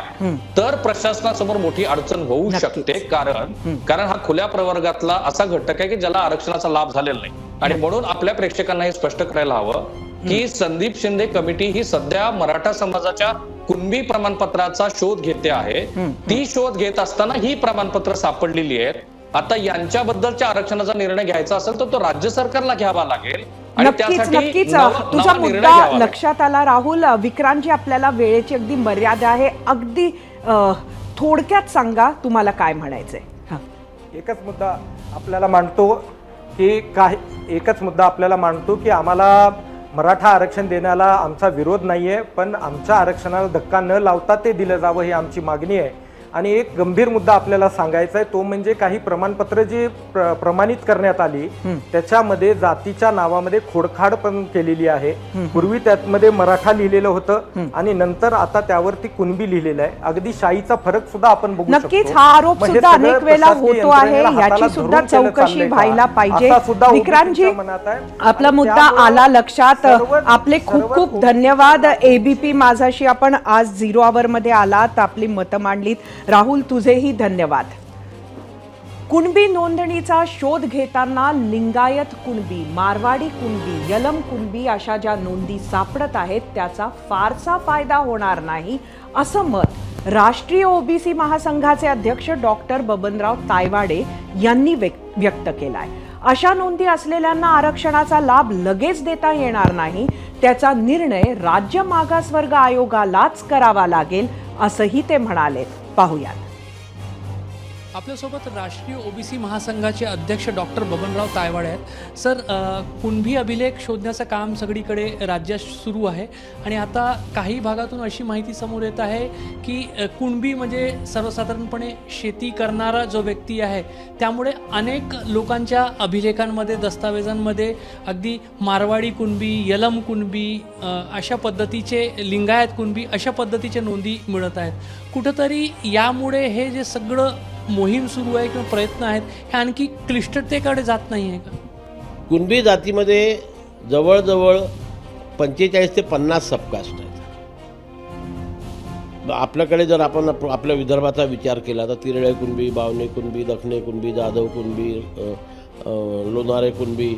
तर प्रशासनासमोर मोठी अडचण होऊ शकते. कारण हा खुल्या प्रवर्गातला असा घटक आहे की ज्याला आरक्षणाचा लाभ झालेला नाही. आणि म्हणून आपल्या प्रेक्षकांना हे स्पष्ट करायला हवं की संदीप शिंदे कमिटी ही सध्या मराठा समाजाच्या कुणबी प्रमाणपत्राचा शोध घेते आहे. ती शोध घेत असताना ही प्रमाणपत्र सापडलेली आहेत. आता यांच्याबद्दलच्या आरक्षणाचा निर्णय घ्यायचा असेल तर तो राज्य सरकारला घ्यावा लागेल. नक्कीच तुझा मुद्दा लक्षात आला राहुल. विक्रांतजी, आपल्याला वेळेची अगदी मर्यादा आहे, अगदी थोडक्यात सांगा तुम्हाला काय म्हणायचंय. एकच मुद्दा आपल्याला मांडतो की आम्हाला मराठा आरक्षण देण्याला आमचा विरोध नाहीये, पण आमच्या आरक्षणाला धक्का न लावता ते दिलं जावं ही आमची मागणी आहे. आणि एक गंभीर मुद्दा आपल्याला सांगायचा आहे तो म्हणजे काही प्रमाणपत्र जी प्रमाणित करण्यात आली त्याच्यामध्ये जातीच्या नावामध्ये खोडखाड पण केलेली आहे. पूर्वी त्यामध्ये मराठा लिहिलेलं होतं आणि नंतर आता त्यावरती कुणबी लिहिलेलं आहे. अगदी शाहीचा फरक सुद्धा आपण बघू शकतो. नक्कीच हा आरोप सुद्धा अनेक वेळेला होतो आहे, याची सुद्धा चौकशी व्हायला पाहिजे. विक्रांतजी, आपला मुद्दा आला लक्षात. आपले खूप खूप धन्यवाद. एबीपी माझाशी आपण आज 0 आवर मध्ये आलात, आपली मतं मांडलीत. राहुल, तुझेही धन्यवाद. कुणबी नोंदणीचा शोध घेताना लिंगायत कुणबी, मारवाडी कुणबी, यलम कुणबी अशा ज्या नोंदी सापडत आहेत त्याचा फारसा फायदा होणार नाही असं मत राष्ट्रीय ओबीसी महासंघाचे अध्यक्ष डॉक्टर बबनराव तायवाडे यांनी व्यक्त केलाय. अशा नोंदी असलेल्यांना आरक्षणाचा लाभ लगेच देता येणार नाही, त्याचा निर्णय राज्य मागासवर्ग आयोगालाच करावा लागेल असंही ते म्हणाले. पाहूयात. आपल्यासोबत राष्ट्रीय ओबीसी महासंघाचे अध्यक्ष डॉक्टर बबनराव तायवाडे आहेत. सर, कुणबी अभिलेख शोधण्याचं काम सगळीकडे राज्यात सुरू आहे आणि आता काही भागातून अशी माहिती समोर येत आहे की कुणबी म्हणजे सर्वसाधारणपणे शेती करणारा जो व्यक्ती आहे, त्यामुळे अनेक लोकांच्या अभिलेखांमध्ये दस्तावेजांमध्ये अगदी मारवाडी कुणबी, यलम कुणबी अशा पद्धतीचे, लिंगायत कुणबी अशा पद्धतीचे नोंदी मिळत आहेत. कुठंतरी यामुळे हे जे सगळं मोहीम सुरू आहे किंवा प्रयत्न आहेत हे आणखी क्लिष्टतेकडे जात नाही आहे का? कुणबी जातीमध्ये जवळजवळ 45 ते 50 सबकास्ट आहेत. आपल्याकडे जर आपण आपल्या विदर्भाचा विचार केला तर तिरळे कुणबी, बावणे कुणबी, दखणे कुणबी, जाधव कुणबी, लोणारे कुणबी,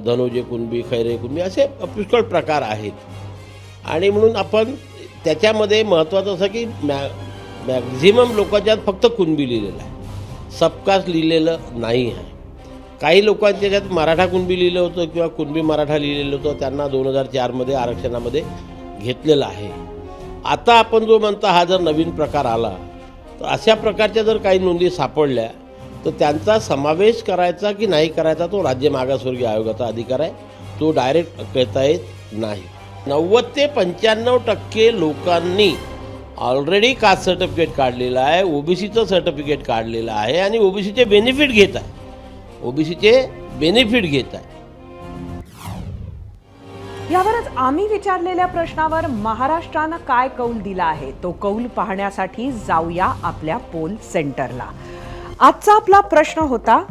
धनोजे कुणबी, खैरे कुणबी असे पुष्कळ प्रकार आहेत. आणि म्हणून आपण त्याच्यामध्ये महत्त्वाचं असं की मॅक्झिमम लोकांच्यात फक्त कुणबी लिहिलेलं आहे, सबकास्ट लिहिलेलं नाही आहे. काही लोकांच्या ज्यात मराठा कुणबी लिहिलं होतं किंवा कुणबी मराठा लिहिलेलं होतं त्यांना 2004मध्ये आरक्षणामध्ये घेतलेलं आहे. आता आपण जो म्हणता हा जर नवीन प्रकार आला तर अशा प्रकारच्या जर काही नोंदी सापडल्या तर त्यांचा समावेश करायचा की नाही करायचा तो राज्य मागासवर्गीय आयोगाचा अधिकार आहे. तो डायरेक्ट कहता येत नाही. 90 ते 95% लोकांनी ऑलरेडी कास्ट सर्टिफिकेट काढलेलं आहे, ओबीसीचं सर्टिफिकेट काढलेलं आहे आणि ओबीसीचे बेनिफिट घेत आहे. ओबीसीचे बेनिफिट घेत आहे. यावरच आम्ही विचारलेल्या प्रश्नावर महाराष्ट्रानं काय कौल दिला आहे तो कौल पाहण्यासाठी जाऊया आपल्या पोल सेंटरला. आजचा आपला प्रश्न होता,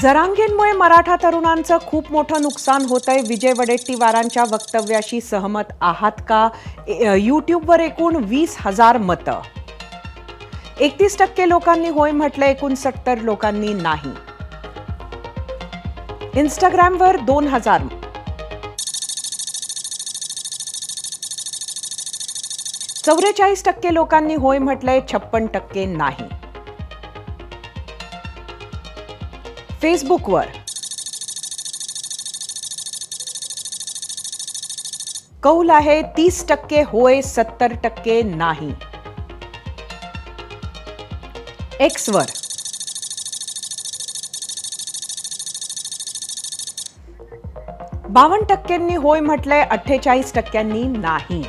जरांगेंमुळे मराठा तरुणांचं खूप मोठं नुकसान होतंय. विजय वडेट्टीवारांच्या वक्तव्याशी सहमत आहात का? यूट्यूबवर एकूण 20,000 मतं. 31% लोकांनी होय म्हटलं, 69 लोकांनी नाही. इंस्टाग्रामवर 2,000. %44 लोकांनी होय म्हटलंय, 56% नाही. फेसबुकवर कौल आहे 30% होय, 70% नाही. एक्सवर 52% होय म्हटलंय, 48% नाही.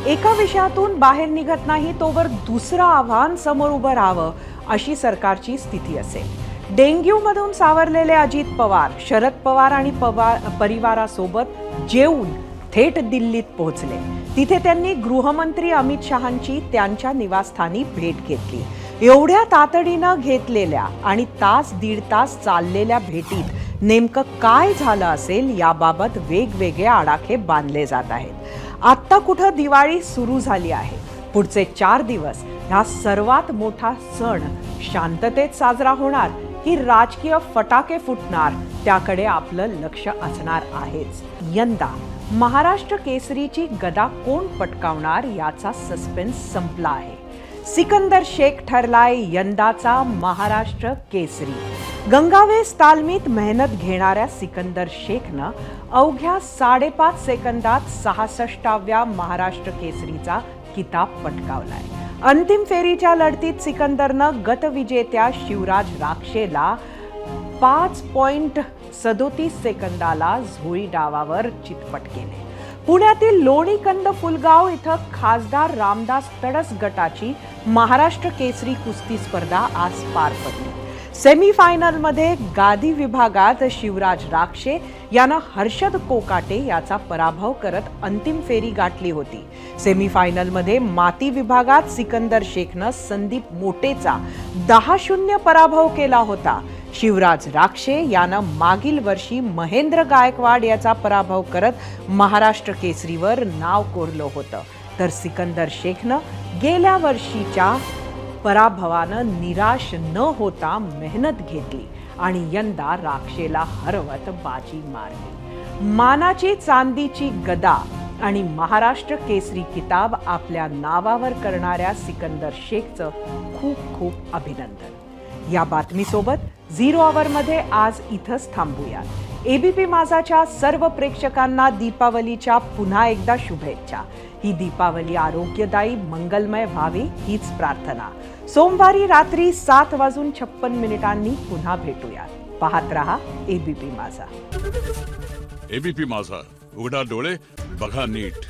एका विषयातून बाहेर निघत नाही तोवर दुसरं आव्हान समोर उभं राहावं अशी सरकारची स्थिती असेल. डेंग्यूमधून सावरलेले अजित पवार शरद पवार आणि परिवारासोबत जेवून थेट दिल्लीत पोहोचले. तिथे त्यांनी गृहमंत्री अमित शहांची त्यांच्या निवासस्थानी भेट घेतली. एवढ्या तातडीनं घेतलेल्या आणि दीड तास चाललेल्या भेटीत नेमकं काय झालं असेल याबाबत वेगवेगळे आडाखे बांधले जात आहेत. आत्ता कुठं दिवाळी सुरू झाली आहे. पुढचे 4 दिवस हा सर्वात मोठा सण शांततेत साजरा होणार की राजकीय फटाके फुटणार त्याकडे आपलं लक्ष असणार आहेच. यंदा महाराष्ट्र केसरीची गदा कोण पटकावणार याचा सस्पेन्स संपला आहे. सिकंदर शेख ठरलाय यंदाचा महाराष्ट्र केसरी. गंगावेस तालमीत मेहनत घेणाऱ्या सिकंदर शेखनं अवघ्या 5.5 सेकंदात 66व्या महाराष्ट्र केसरीचा किताब पटकावलाय. अंतिम फेरीच्या लढतीत सिकंदरनं गतविजेत्या शिवराज राक्षेला 5.37 सेकंदाला झोळी डावावर चितपट केले. पुण्यातील लोणीकंद फुलगाव इथं खासदार रामदास तडस गटाची महाराष्ट्र केसरी कुस्ती स्पर्धा आज पार पडली. सेमीफायनलमध्ये गादी विभागात शिवराज राक्षे यानं हर्षद कोकाटे याचा पराभव करत अंतिम फेरी गाठली होती. सेमीफायनलमध्ये माती विभागात सिकंदर शेखनं संदीप मोटेचा 10-0 पराभव केला होता. शिवराज राक्षे यानं मागील वर्षी महेंद्र गायकवाड याचा पराभव करत महाराष्ट्र केसरीवर नाव कोरलं होतं. तर सिकंदर शेखनं गेल्या वर्षीच्या पराभवानं निराश न होता मेहनत घेतली आणि यंदा राक्षेला हरवत बाजी मारली. मानाची चांदीची गदा आणि महाराष्ट्र केसरी किताब आपल्या नावावर करणाऱ्या सिकंदर शेखचं खूप खूप अभिनंदन. या बातमीसोबत 0 आवरमध्ये आज इथंच थांबूया. एबीपी माझाच्या सर्व प्रेक्षकांना दीपावलीच्या पुन्हा एकदा शुभेच्छा. ही दीपावली आरोग्यदायी मंगलमय व्हावी हीच प्रार्थना. सोमवारी रात्री 7:56 पुन्हा भेटूया. पाहत रहा एबीपी माझा. एबीपी माझा, उघडा डोळे बघा नीट.